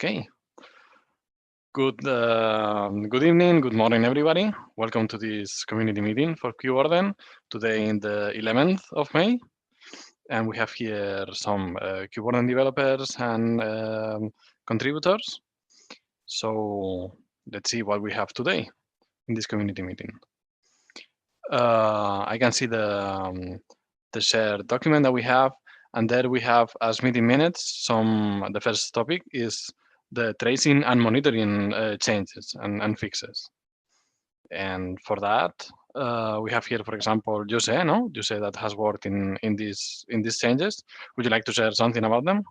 Okay. Good evening, good morning, everybody. Welcome to this community meeting for Kubewarden today in the 11th of May. And we have here some Kubewarden developers and contributors. So let's see what we have today in this community meeting. I can see the shared document that we have, and there we have as meeting minutes. The first topic is the tracing and monitoring changes and fixes. And for that, we have here, for example, Jose, no? Jose that has worked in these changes. Would you like to share something about them?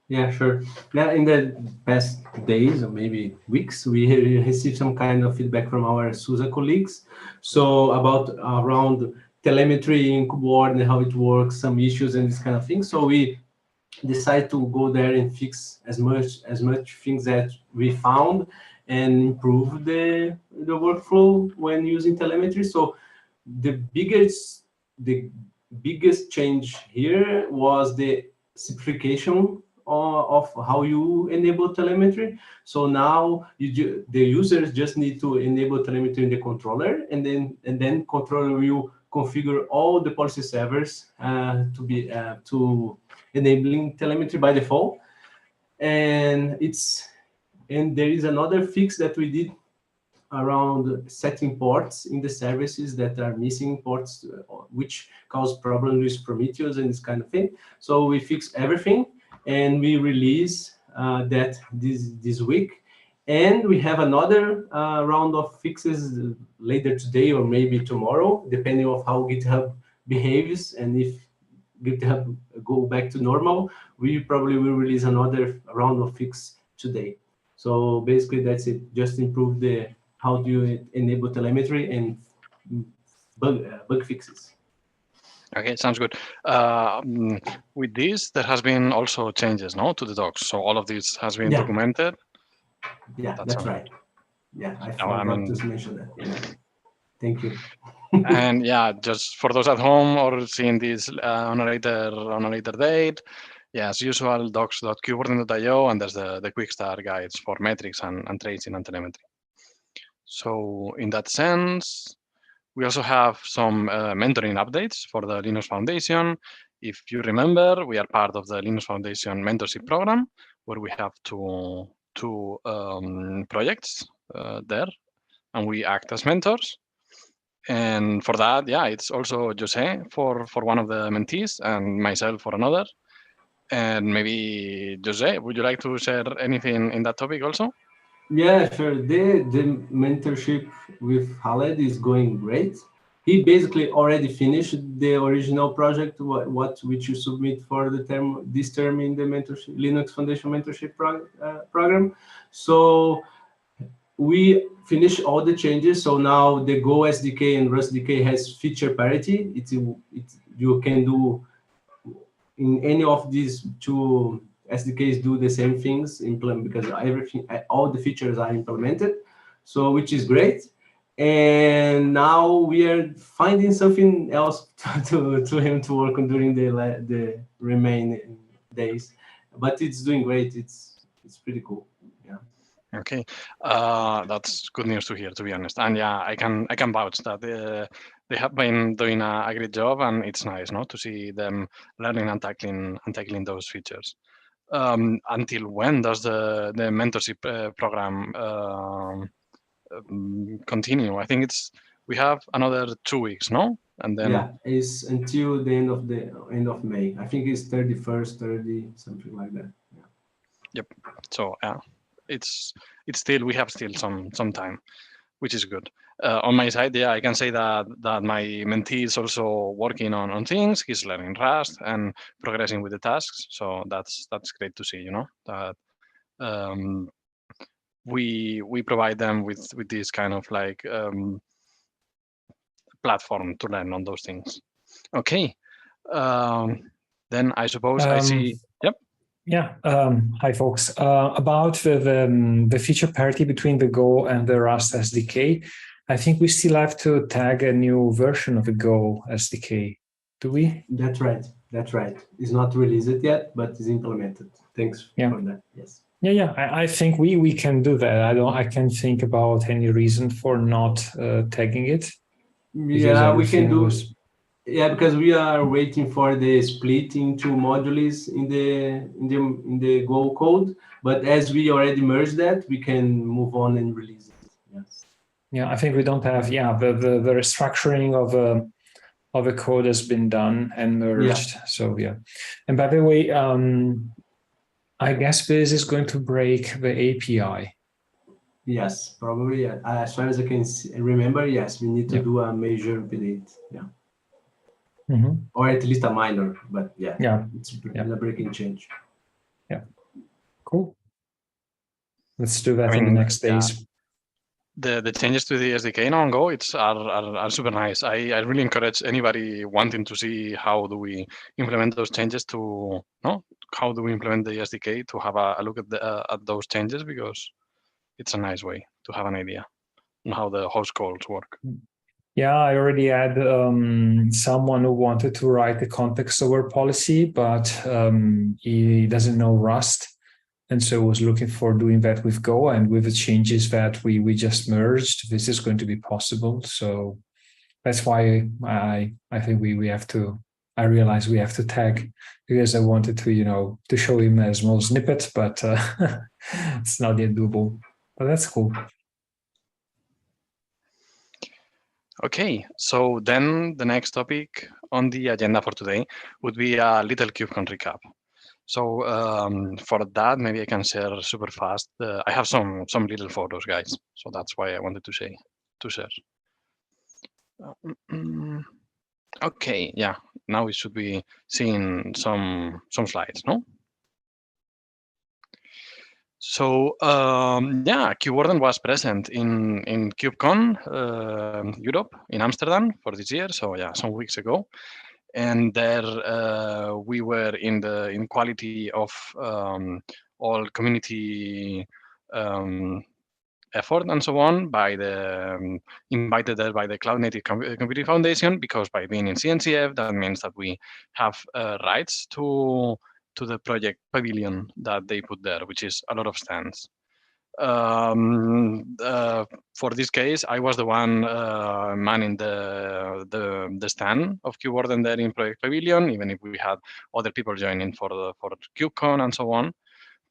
Yeah, sure. Now, in the past days or maybe weeks, we received some kind of feedback from our SUSE colleagues. So about around telemetry in Kubewarden and how it works, some issues and this kind of thing. So we decided to go there and fix as much things that we found and improve the workflow when using telemetry. So the biggest change here was the simplification of how you enable telemetry. So now the users just need to enable telemetry in the controller, and then controller will configure all the policy servers to enabling telemetry by default. And there is another fix that we did around setting ports in the services that are missing ports, which cause problems with Prometheus and this kind of thing. So we fix everything, and we release that this week. And we have another round of fixes later today or maybe tomorrow, depending on how GitHub behaves. And if GitHub go back to normal, we probably will release another round of fix today. So basically that's it. Just improve how do you enable telemetry and bug fixes. Okay, sounds good. With this, there has been also changes, no, to the docs. So all of this has been documented. Yeah, that's right. Yeah, I forgot to mention that. Yeah. Thank you. And yeah, just for those at home or seeing this on a later date, yeah, as usual, docs.kubewarden.io, and there's the quick start guides for metrics and tracing and telemetry. So in that sense, we also have some mentoring updates for the Linux Foundation. If you remember, we are part of the Linux Foundation mentorship program, where we have two projects there, and we act as mentors. And for that, yeah, it's also Jose for one of the mentees and myself for another. And maybe Jose, would you like to share anything in that topic also? Yeah, sure. The mentorship with Khaled is going great. He basically already finished the original project, which you submit for this term in the mentorship Linux Foundation mentorship program. So we finished all the changes. So now the Go SDK and Rust SDK has feature parity. You can do in any of these two SDKs do the same things, because all the features are implemented, so which is great. And now we are finding something else to him to work on during the remaining days, but it's doing great. It's pretty cool. Yeah. Okay, that's good news to hear, to be honest. And yeah, I can vouch that they have been doing a great job, and it's nice, no, to see them learning and tackling those features. Until when does the mentorship program continue? I think we have another 2 weeks, no? And then yeah, it's until the end of May. I think it's 31st, 30, something like that. Yeah. Yep. So yeah, we have still some time, which is good. On my side, yeah, I can say that my mentee is also working on things. He's learning Rust and progressing with the tasks. So that's great to see, you know, that we provide them with this kind of like platform to learn on those things. Okay. Then I suppose I see. Yep. Yeah. Hi, folks. About the feature parity between the Go and the Rust SDK, I think we still have to tag a new version of the Go SDK. Do we? That's right. It's not released yet, but is implemented. Thanks for that. Yes. Yeah. I think we can do that. I can't think about any reason for not tagging it. Yeah, we can do. Yeah, because we are waiting for the split into modules in the Go code. But as we already merged that, we can move on and release it. Yes. Yeah, I think we don't have. Yeah, the restructuring of a code has been done and merged. Yeah. So yeah. And by the way, I guess this is going to break the API. Yes, probably. As far as I can remember, yes, we need to do a major update. Yeah. Or at least a minor, but yeah. It's a breaking change. Yeah. Cool. Let's do that in the next days. The changes to the SDK now on Go are super nice. I really encourage anybody wanting to see how do we implement those changes how do we implement the SDK to have a look at those changes, because it's a nice way to have an idea on how the host calls work. Yeah, I already had someone who wanted to write the context-aware policy, but he doesn't know Rust. And so was looking for doing that with Go, and with the changes that we just merged, this is going to be possible. So that's why I think we have to. I realized we have to tag, because I wanted to to show him a small snippet, but it's not yet doable. But that's cool. Okay, so then the next topic on the agenda for today would be a little KubeCon recap. So for that, maybe I can share super fast. I have some little photos, guys. So that's why I wanted to share. Okay, yeah. Now we should be seeing some slides, no? So yeah, Kubewarden was present in KubeCon Europe in Amsterdam for this year. So yeah, some weeks ago. And there we were in quality of all community effort and so on by the invited there by the Cloud Native Computing Foundation, because by being in CNCF, that means that we have rights to the project pavilion that they put there, which is a lot of stands. For this case, I was the one manning the stand of Kubewarden there in Project Pavilion, even if we had other people joining for KubeCon and so on.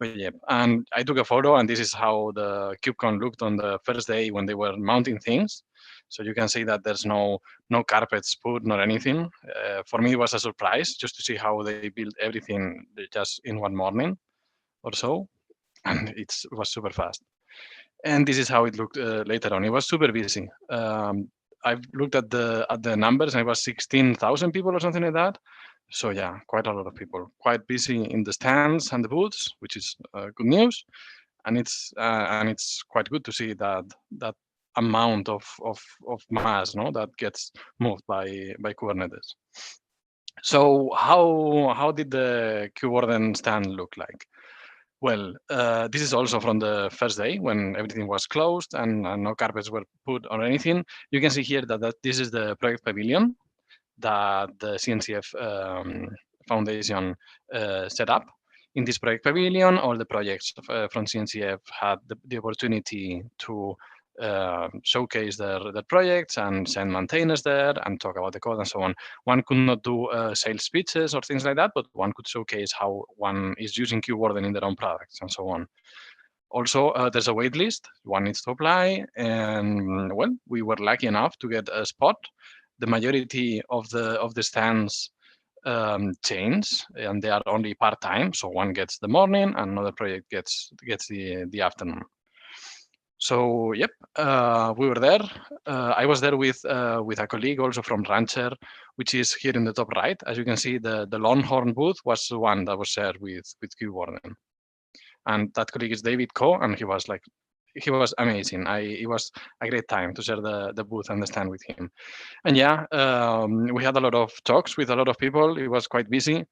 But yeah, and I took a photo, and this is how the KubeCon looked on the first day when they were mounting things. So you can see that there's no carpets put nor anything. For me, it was a surprise just to see how they built everything just in one morning or so. And it was super fast. And this is how it looked later on. It was super busy. I've looked at the numbers, and it was 16,000 people or something like that. So yeah, quite a lot of people, quite busy in the stands and the booths, which is good news. And it's quite good to see that amount of mass, that gets moved by Kubernetes. So how did the Kubewarden stand look like? Well, this is also from the first day when everything was closed and no carpets were put or anything. You can see here that this is the project pavilion that the CNCF Foundation set up. In this project pavilion, all the projects from CNCF had the opportunity to showcase their projects and send maintainers there and talk about the code and so on. One could not do sales pitches or things like that, but one could showcase how one is using Kubewarden in their own products and so on. Also, there's a wait list. One needs to apply, and well, we were lucky enough to get a spot. The majority of the stands change, and they are only part-time. So one gets the morning, and another project gets the afternoon. So yep, we were there. I was there with a colleague also from Rancher, which is here in the top right. As you can see, the Longhorn booth was the one that was shared with Kubewarden. And that colleague is David Ko, and he was amazing. It was a great time to share the booth and the stand with him. And yeah, we had a lot of talks with a lot of people. It was quite busy.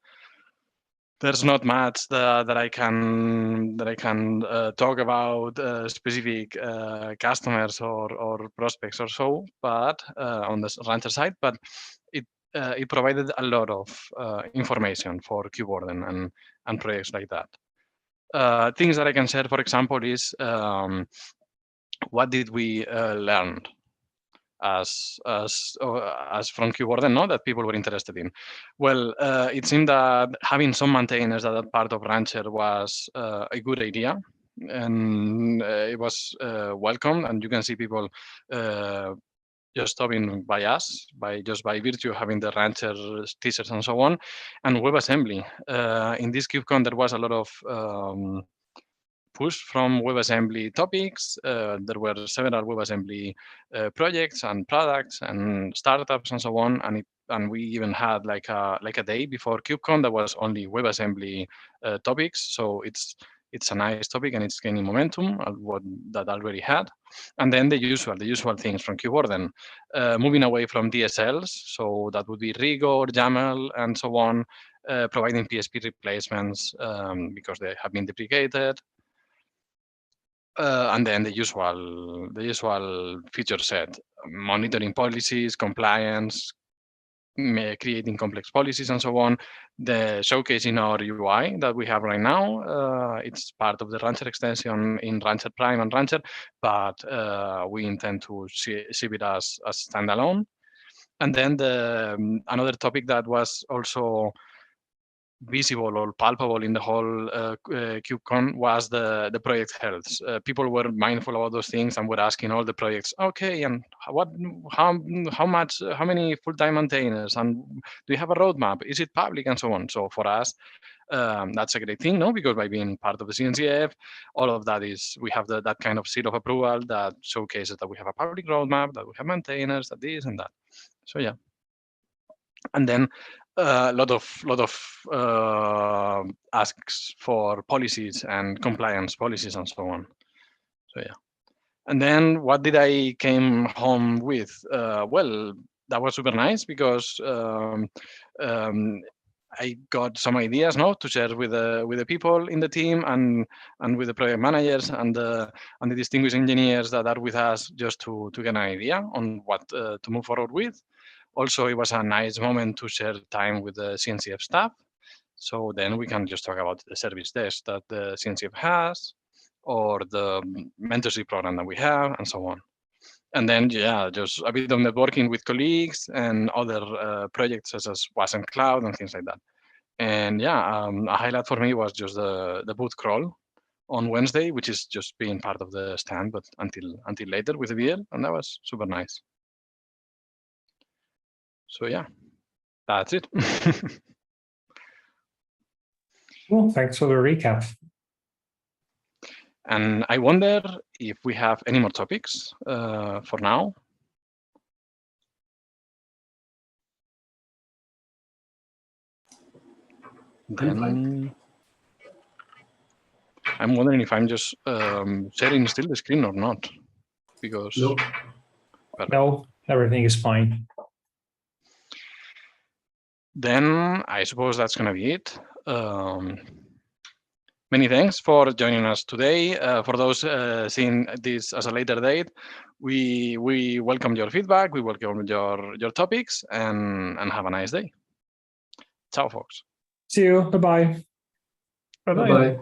There's not much that I can talk about specific customers or prospects or so, but on the Rancher side, but it provided a lot of information for Kubewarden and projects like that. things that I can share, for example, is what did we learn as from Kubewarden, no, that people were interested in. Well, it seemed that having some maintainers that are part of Rancher was a good idea, and it was welcome. And you can see people just stopping by us, by virtue of having the Rancher t-shirts and so on, and WebAssembly. In this KubeCon, there was a lot of push from WebAssembly topics. There were several WebAssembly projects and products and startups and so on. And we even had like a day before KubeCon that was only WebAssembly topics. So it's a nice topic and it's gaining momentum, what that already had. And then the usual things from Kubewarden, moving away from DSLs. So that would be Rigor, YAML, and so on, providing PSP replacements because they have been deprecated. And then the usual feature set, monitoring policies, compliance, creating complex policies, and so on. The showcasing our UI that we have right now, it's part of the Rancher extension in Rancher Prime and Rancher, but we intend to ship it as standalone. And then another topic that was also visible or palpable in the whole KubeCon was the project health. People were mindful about those things and were asking all the projects, okay, and how many full-time maintainers, and do you have a roadmap? Is it public, and so on? So for us, that's a great thing, no? Because by being part of the CNCF, all of that is, we have that kind of seal of approval that showcases that we have a public roadmap, that we have maintainers, that this and that. So yeah. And then a lot of asks for policies and compliance policies and so on. So yeah. And then what did I came home with? Well, that was super nice because I got some ideas, no, to share with the people in the team and with the project managers and the distinguished engineers that are with us, just to get an idea on what to move forward with. Also, it was a nice moment to share time with the CNCF staff. So then we can just talk about the service desk that the CNCF has, or the mentorship program that we have, and so on. And then, yeah, just a bit of networking with colleagues and other projects such as Wasm Cloud and things like that. And yeah, a highlight for me was just the booth crawl on Wednesday, which is just being part of the stand, but until later with the beer, and that was super nice. So yeah, that's it. Well, thanks for the recap. And I wonder if we have any more topics for now. Then I'm wondering if I'm just sharing still the screen or not, because no, everything is fine. Then I suppose that's going to be it. Many thanks for joining us today. For those seeing this as a later date, we welcome your feedback, we welcome your topics, and have a nice day. Ciao, folks. See you. Bye-bye. Bye-bye.